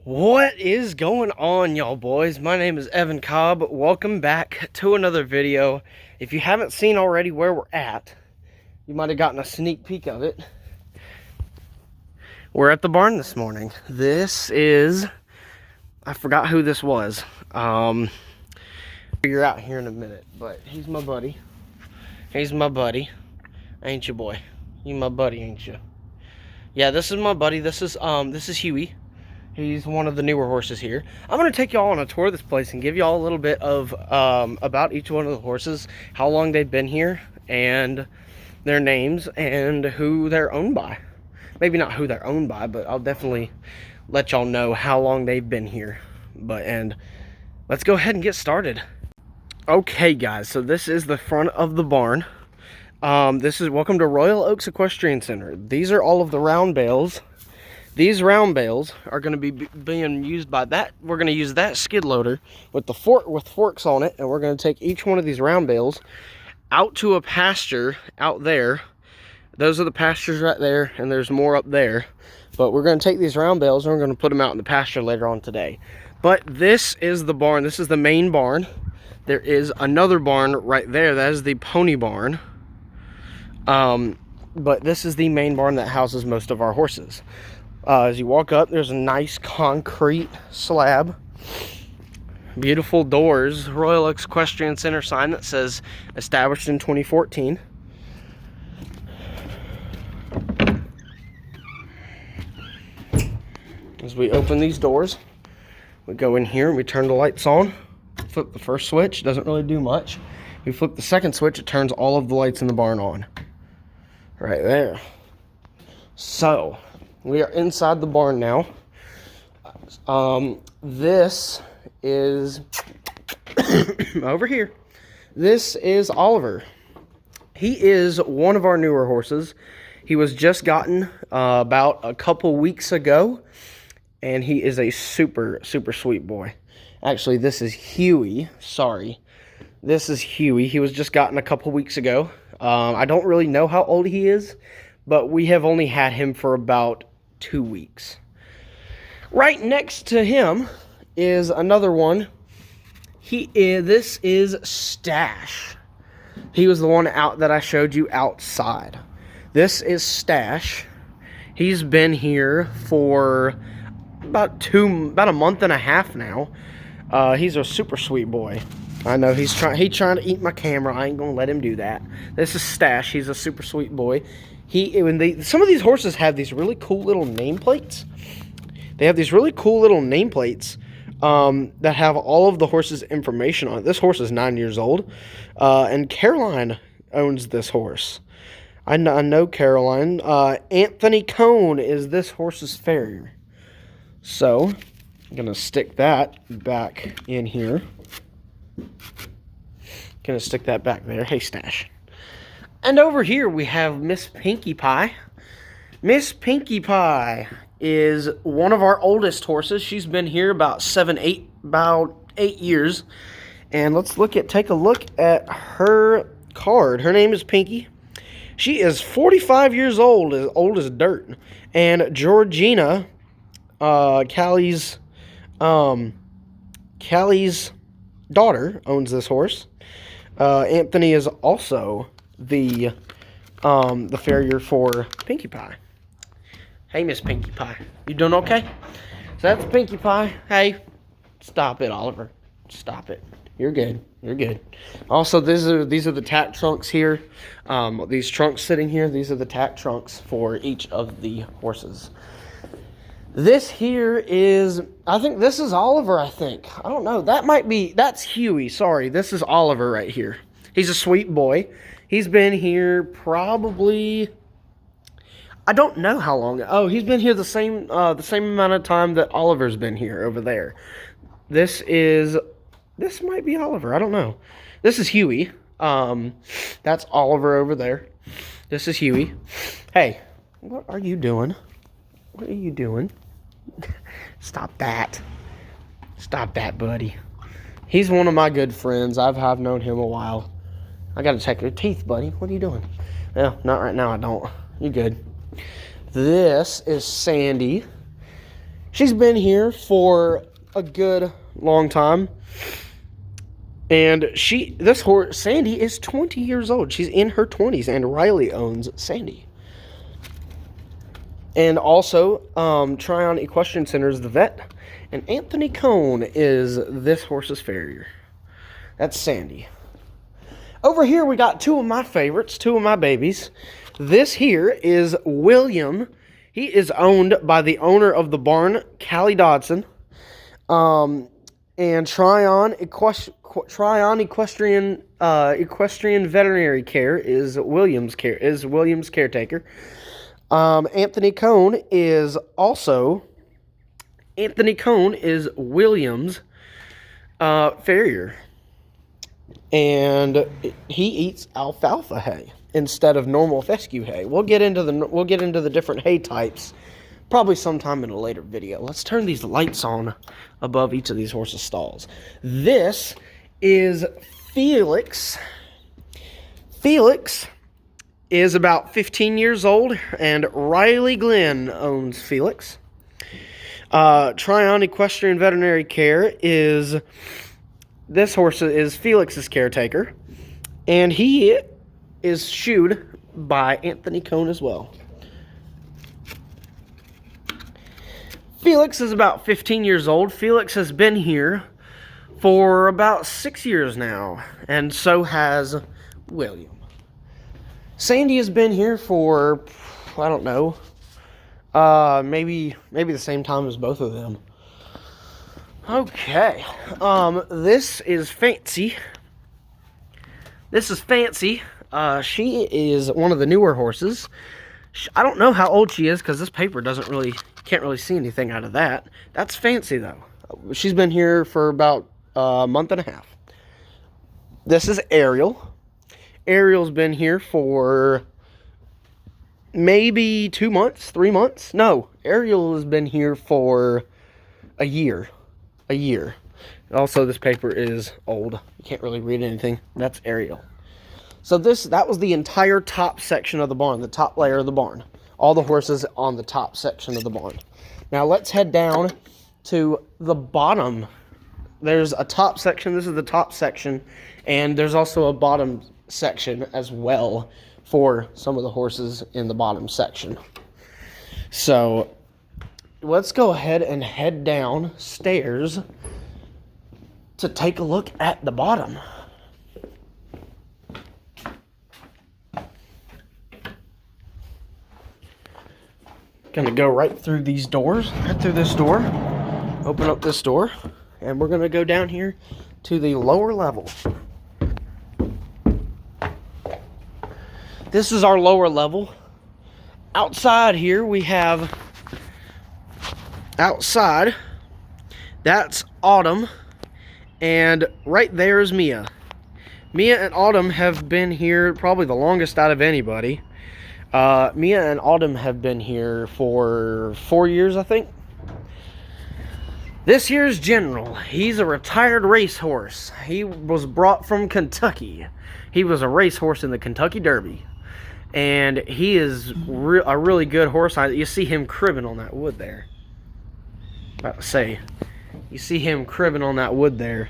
What is going on, y'all boys? My name is Evan Cobb. Welcome back to another video. If you haven't seen already where we're at, you might have gotten a sneak peek of it. We're at the barn this morning. This is, I forgot who this was. Figure out here in a minute, but he's my buddy. He's my buddy. Ain't you, boy? You my buddy, ain't you? Yeah, this is my buddy. This is Huey. He's one of the newer horses here. I'm going to take y'all on a tour of this place and give y'all a little bit of about each one of the horses, how long they've been here, and their names, and who they're owned by. Maybe not who they're owned by, but I'll definitely let y'all know how long they've been here. And let's go ahead and get started. Okay, guys, so this is the front of the barn. This is welcome to Royal Oaks Equestrian Center. These are all of the round bales. These round bales are going to be being used by that. We're going to use that skid loader with the forks on it, and we're going to take each one of these round bales out to a pasture out there. Those are the pastures right there, and there's more up there. But we're going to take these round bales and we're going to put them out in the pasture later on today. But this is the barn. This is the main barn. There is another barn right there. That is the pony barn. But this is the main barn that houses most of our horses. As you walk up, there's a nice concrete slab. Beautiful doors. Royal Oaks Equestrian Center sign that says established in 2014. As we open these doors, we go in here and we turn the lights on. Flip the first switch, doesn't really do much. We flip the second switch, it turns all of the lights in the barn on. Right there. So, we are inside the barn now. This is over here. This is Oliver. He is one of our newer horses. He was just gotten about a couple weeks ago, and he is a super sweet boy. Actually, this is Huey. Sorry. This is Huey. He was just gotten a couple weeks ago. I don't really know how old he is, but we have only had him for about 2 weeks. Right next to him is another one. This is Stash. He was the one out that I showed you outside. This is Stash. He's been here for about a month and a half now. He's a super sweet boy. I know he's trying to eat my camera. I ain't gonna let him do that. This is Stash. He's a super sweet boy. Some of these horses have these really cool little nameplates. They have these really cool little nameplates that have all of the horse's information on it. This horse is 9 years old, and Caroline owns this horse. I know Caroline. Anthony Cone is this horse's farrier. So, I'm going to stick that back in here. Going to stick that back there. Hey, Stash. And over here we have Miss Pinkie Pie. Miss Pinkie Pie is one of our oldest horses. She's been here about 8 years. And let's take a look at her card. Her name is Pinkie. She is 45 years old as dirt. And Georgina, Callie's daughter, owns this horse. Anthony is also the farrier for Pinkie Pie. Hey, Miss Pinkie Pie, you doing okay? So that's Pinkie Pie. Hey, stop it, Oliver. Stop it. You're good. You're good. Also, these are the tack trunks here. These trunks sitting here. These are the tack trunks for each of the horses. This here is, I think this is Oliver, I don't know. That's Huey. Sorry, this is Oliver right here. He's a sweet boy. He's been here probably, I don't know how long. Oh, he's been here the same amount of time that Oliver's been here over there. This might be Oliver. I don't know. This is Huey. That's Oliver over there. This is Huey. Hey, what are you doing? What are you doing? Stop that. Stop that, buddy. He's one of my good friends. I've known him a while. I gotta check your teeth, buddy. What are you doing? No, not right now, I don't. You good. This is Sandy. She's been here for a good long time. And this horse, Sandy, is 20 years old. She's in her 20s, and Riley owns Sandy. And also, Tryon Equestrian Center is the vet, and Anthony Cohn is this horse's farrier. That's Sandy. Over here, we got two of my favorites, two of my babies. This here is William. He is owned by the owner of the barn, Callie Dodson. And Tryon Equestrian Veterinary Care is William's caretaker. Anthony Cohn is William's farrier, and he eats alfalfa hay instead of normal fescue hay. We'll get into the different hay types probably sometime in a later video. Let's turn these lights on above each of these horses' stalls. This is Felix. Felix is about 15 years old, and Riley Glenn owns Felix. Tryon Equestrian Veterinary Care this horse is Felix's caretaker, and he is shoed by Anthony Cohn as well. Felix is about 15 years old. Felix has been here for about 6 years now, and so has William. Sandy has been here for, I don't know, maybe the same time as both of them. Okay, this is Fancy. She is one of the newer horses. I don't know how old she is because this paper can't really see anything out of that. That's Fancy though. She's been here for about a month and a half. This is Ariel. Ariel's been here for maybe 2 months, 3 months. No, Ariel has been here for a year. Also, this paper is old. You can't really read anything. That's Ariel. So that was the entire top section of the barn, the top layer of the barn. All the horses on the top section of the barn. Now let's head down to the bottom. There's a top section. This is the top section. And there's also a bottom section as well for some of the horses in the bottom section. So let's go ahead and head downstairs to take a look at the bottom. Gonna go right through these doors, right through this door, open up this door, and we're gonna go down here to the lower level. This is our lower level. Outside here we have, that's Autumn, and right there is Mia. Mia and Autumn have been here probably the longest out of anybody. Mia and Autumn have been here for 4 years, I think. This here's General. He's a retired racehorse. He was brought from Kentucky. He was a racehorse in the Kentucky Derby. And he is a really good horse. You see him cribbing on that wood there. About to say, you see him cribbing on that wood there.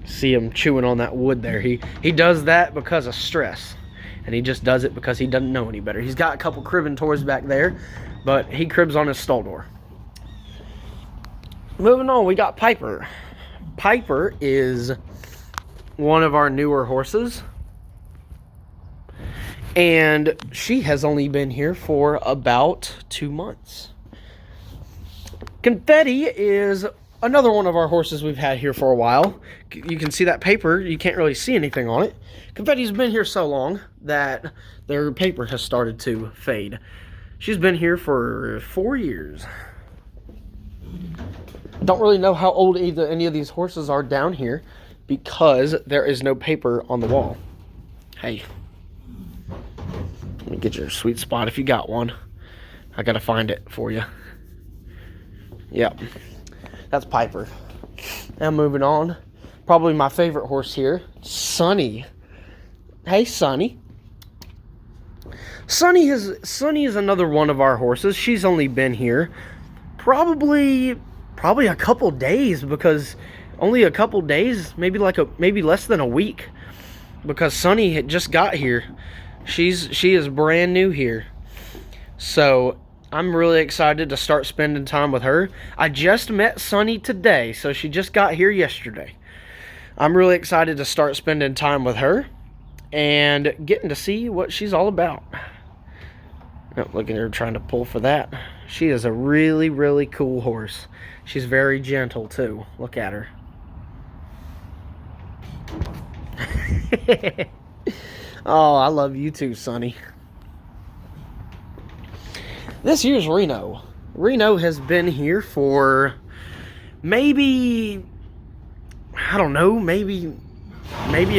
See him chewing on that wood there. He does that because of stress. And he just does it because he doesn't know any better. He's got a couple cribbing toys back there, but he cribs on his stall door. Moving on, we got Piper. Piper is one of our newer horses. And she has only been here for about 2 months. Confetti is another one of our horses we've had here for a while. You can see that paper. You can't really see anything on it. Confetti's been here so long that their paper has started to fade. She's been here for 4 years. Don't really know how old any of these horses are down here because there is no paper on the wall. Hey, let me get your sweet spot if you got one. I gotta find it for you. Yep, that's Piper. Now moving on, probably my favorite horse here, Sunny. Hey, Sunny. Sunny is another one of our horses. She's only been here Probably a couple days, because only a couple days, maybe less than a week, because Sunny had just got here. She is brand new here. So I'm really excited to start spending time with her. I just met Sunny today, so she just got here yesterday. I'm really excited to start spending time with her and getting to see what she's all about. Oh, look at her trying to pull for that. She is a really, really cool horse. She's very gentle too. Look at her. Oh, I love you too, Sonny. This here's Reno. Reno has been here for maybe, I don't know, maybe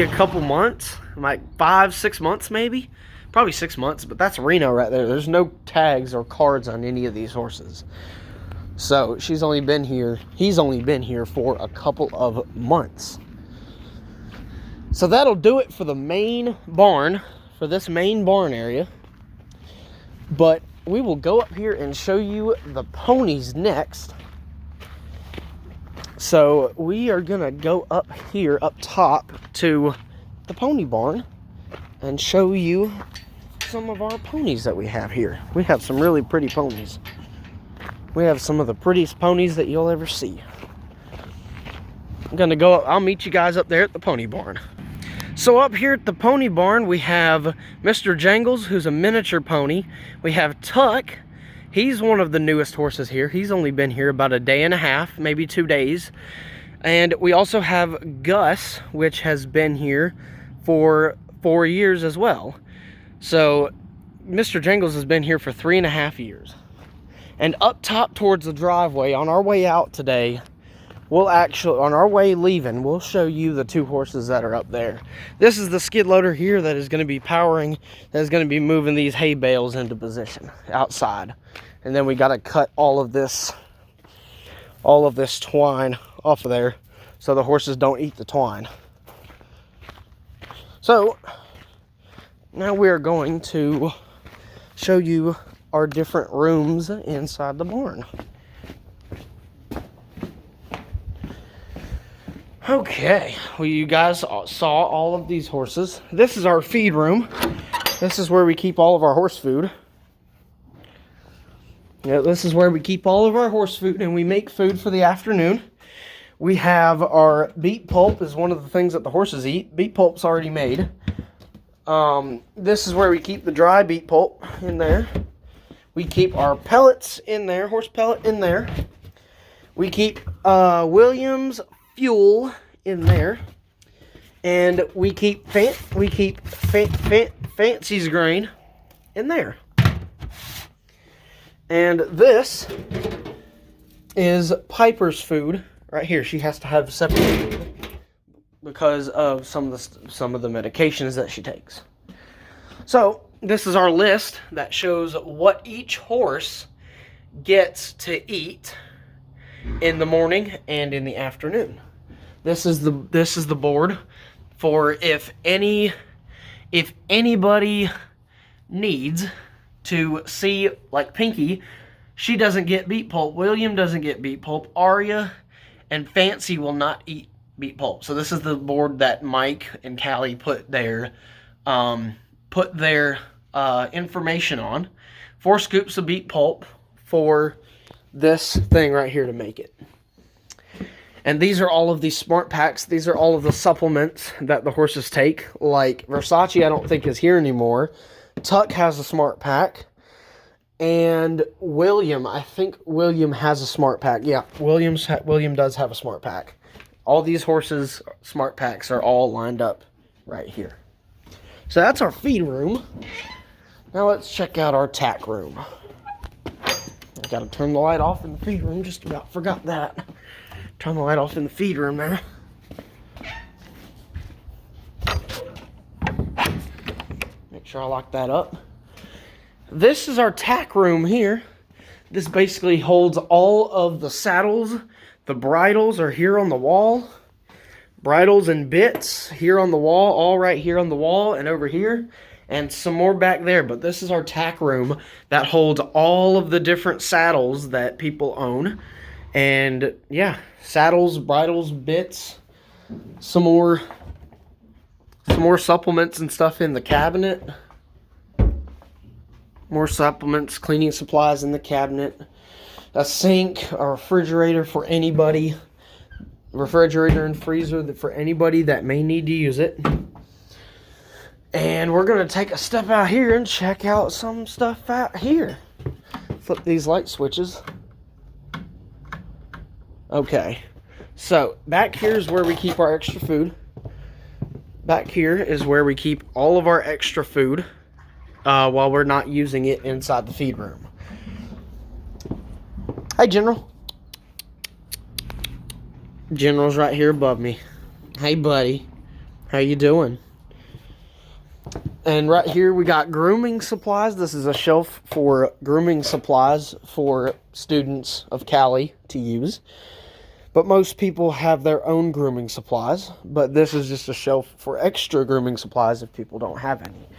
a couple months, like 5-6 months maybe. Probably 6 months, but that's Reno right there. There's no tags or cards on any of these horses. So he's only been here for a couple of months. So that'll do it for the main barn, for this main barn area. But we will go up here and show you the ponies next. So we are gonna go up here, up top, to the pony barn and show you some of our ponies that we have here. We have some really pretty ponies. We have some of the prettiest ponies that you'll ever see. I'm gonna go up, I'll meet you guys up there at the pony barn. So up here at the pony barn, we have Mr. Jangles, who's a miniature pony. We have Tuck. He's one of the newest horses here. He's only been here about a day and a half, maybe 2 days. And we also have Gus, which has been here for 4 years as well. So Mr. Jangles has been here for 3.5 years. And up top towards the driveway, on our way out today, on our way leaving, we'll show you the 2 horses that are up there. This is the skid loader here that is going to be that is going to be moving these hay bales into position outside. And then we got to cut all of this twine off of there so the horses don't eat the twine. So now we're going to show you our different rooms inside the barn. Okay, well, you guys saw all of these horses. This is our feed room. This is where we keep all of our horse food. Yeah, this is where we keep all of our horse food, and we make food for the afternoon. We have our beet pulp is one of the things that the horses eat. Beet pulp's already made. This is where we keep the dry beet pulp in there. We keep our pellets in there, horse pellet in there. We keep Williams fuel in there, and we keep Fancy's grain in there. And this is Piper's food right here. She has to have separate because of some of the medications that she takes. So this is our list that shows what each horse gets to eat in the morning and in the afternoon. This is the board for if anybody needs to see, like Pinky, she doesn't get beet pulp, William doesn't get beet pulp, Aria and Fancy will not eat beet pulp. So this is the board that Mike and Callie put their information on. 4 scoops of beet pulp for this thing right here to make it. And these are all of these smart packs. These are all of the supplements that the horses take. Like Versace, I don't think is here anymore. Tuck has a smart pack. And William, I think William has a smart pack. Yeah, William does have a smart pack. All these horses' smart packs are all lined up right here. So that's our feed room. Now let's check out our tack room. I gotta turn the light off in the feed room. Just about forgot that. Turn the light off in the feed room there. Make sure I lock that up. This is our tack room here. This basically holds all of the saddles. The bridles are here on the wall. Bridles and bits here on the wall, all right here on the wall and over here. and some more back there. But this is our tack room that holds all of the different saddles that people own. And yeah, saddles, bridles, bits, some more supplements and stuff in the cabinet. More supplements, cleaning supplies in the cabinet. A sink, a refrigerator for anybody. Refrigerator and freezer for anybody that may need to use it. And we're going to take a step out here and check out some stuff out here. Flip these light switches. Okay. So, back here is where we keep our extra food. Back here is where we keep all of our extra food while we're not using it inside the feed room. Hey, General. General's right here above me. Hey, buddy. How you doing? And right here we got grooming supplies. This is a shelf for grooming supplies for students of Cali to use. But most people have their own grooming supplies. But this is just a shelf for extra grooming supplies if people don't have any.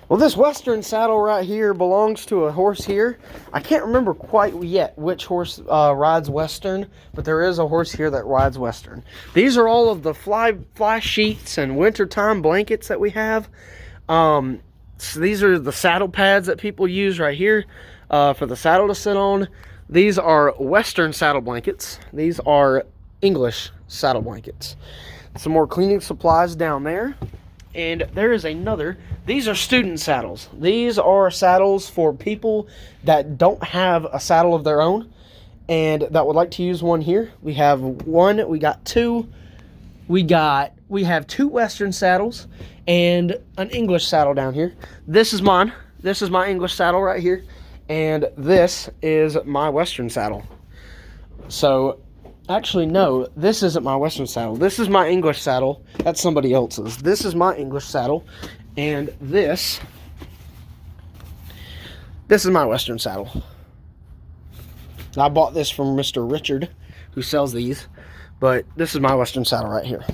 Well, this Western saddle right here belongs to a horse here. I can't remember quite yet which horse rides Western, but there is a horse here that rides Western. These are all of the fly sheets and wintertime blankets that we have. So these are the saddle pads that people use right here for the saddle to sit on. These are Western saddle blankets. These are English saddle blankets. Some more cleaning supplies down there. And there is another. These are student saddles. These are saddles for people that don't have a saddle of their own and that would like to use one here. We have one, we got two. We have two Western saddles and an English saddle down here. This is mine. This is my English saddle right here. And this is my Western saddle. So, actually, no, this isn't my Western saddle. This is my English saddle. That's somebody else's. This is my English saddle. And this is my Western saddle. I bought this from Mr. Richard, who sells these. But this is my Western saddle right here.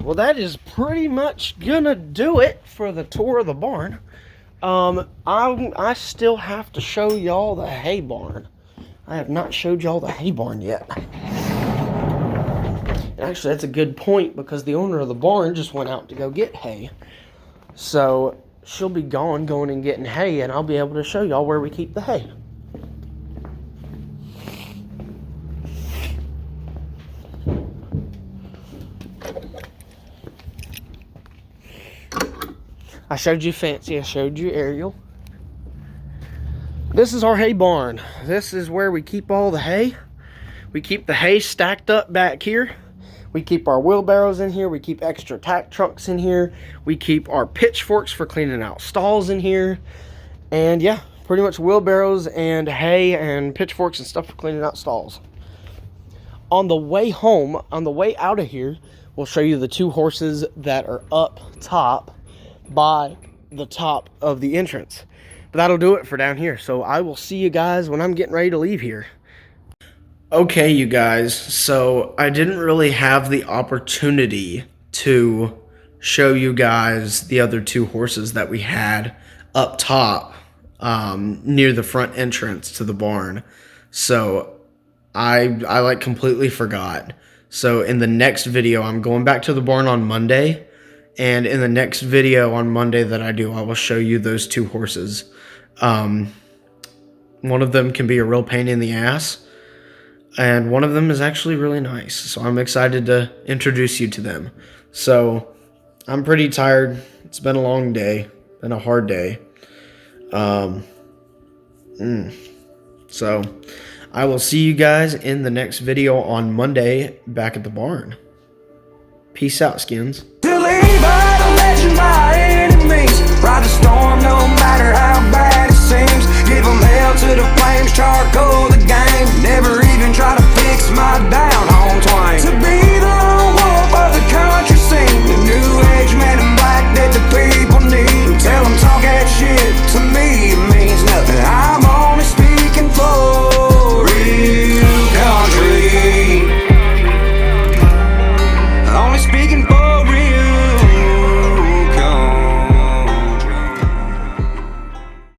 Well, that is pretty much gonna do it for the tour of the barn. I still have to show y'all the hay barn. I have not showed y'all the hay barn yet. And actually, that's a good point because the owner of the barn just went out to go get hay. So, she'll be going and getting hay, and I'll be able to show y'all where we keep the hay. I showed you Fancy, I showed you Ariel. This is our hay barn. This is where we keep all the hay. We keep the hay stacked up back here. We keep our wheelbarrows in here. We keep extra tack trucks in here. We keep our pitchforks for cleaning out stalls in here. And yeah, pretty much wheelbarrows and hay and pitchforks and stuff for cleaning out stalls. On the way home, on the way out of here, we'll show you the two horses that are up top by the top of the entrance. But that'll do it for down here. So I will see you guys when I'm getting ready to leave here. Okay, you guys. So I didn't really have the opportunity to show you guys the other two horses that we had up top near the front entrance to the barn. So I like completely forgot. So in the next video, I'm going back to the barn on Monday. And in the next video on Monday that I do, I will show you those two horses. One of them can be a real pain in the ass, and one of them is actually really nice. So I'm excited to introduce you to them. So I'm pretty tired. It's been a long day, been a hard day. So I will see you guys in the next video on Monday back at the barn. Peace out, skins. My enemies ride the storm no matter how bad it seems. Give them hell to the flames, charge